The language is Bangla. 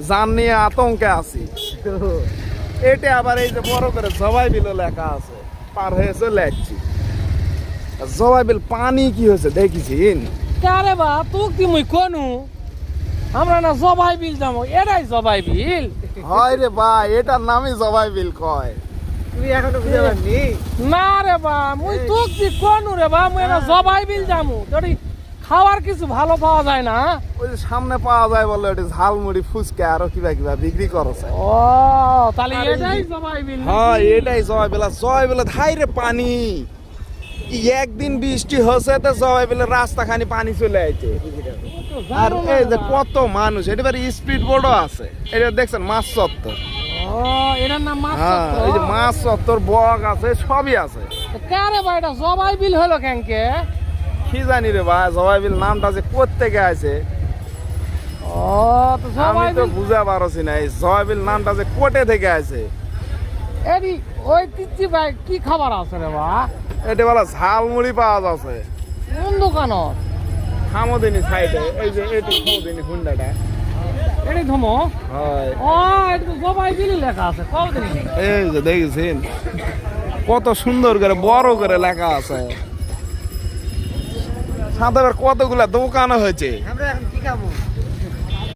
জান নিয়ে আতঙ্কে আছি। এটা আবার এই যে বড় করে জবাই বিল লেখা আছে, পার হয়ে চলে যাচ্ছি। জবাই বিল পানি কি হয়েছে দেখিছিন? কারে বা তুই কি মুই কোনু আমরা না জবাই বিল যাবো, এটাই জবাই বিল। হয় রে ভাই, এটার নামই জবাই বিল কয়। তুমি এখনো বুঝতে পারনি? না রে বা মুই তুই কি কোনু রে বা, মুই এটা জবাই বিল যাবো। যদি খাওয়ার কিছু ভালো পাওয়া যায় না? ওই যে সামনে পাওয়া যায় বলে ওটা ঝালমুড়ি ফুচকা আরো কিবা কিবা বিক্রি করছে। ও তাহলে এটাই জবাই বিল। হ্যাঁ এটাই জবাই বিল। জবাই বিল হাই রে পানি, একদিন বৃষ্টি হচ্ছে তো জবাই বিলের রাস্তা খানি পানি চলে আইছে। আর এই যে কত মানুষ, এটা স্পিড বোর্ডও আছে। এটা দেখছেন মাছ চত্বর। ও এটার নাম মাছ হ্যাঁ এই যে চত্বর। মাছ চত্বর, বক আছে, সবই আছে। কারে বা এটা জবাই বিল হলো কেনকে? কি জানি রে ভাই, জবাই বিল নামটা যে কোত্থেকে আছে ও তো আমি জবাই তো বিল বুঝা পারছি না। এই জবাই বিল নামটা যে কোটে থেকে আছে। এডি ওই তিচ্ছি ভাই কি খাবার আছে রে বা? এটা বলা ঝালমুড়ি পাওয়া যাচ্ছে কোন দোকানত? খামোদিনী সাইডে। এই যে এটি খামোদিনী হুন্ডাটা। এডি ধমো। হয় ও এটা তো জবাই বিল লেখা আছে, কও দিন। এই যে দেখেছেন কত সুন্দর করে বড় করে লেখা আছে। সাথে আবার কতগুলা দোকানও হয়েছে। আমরা এখন কি খাবো?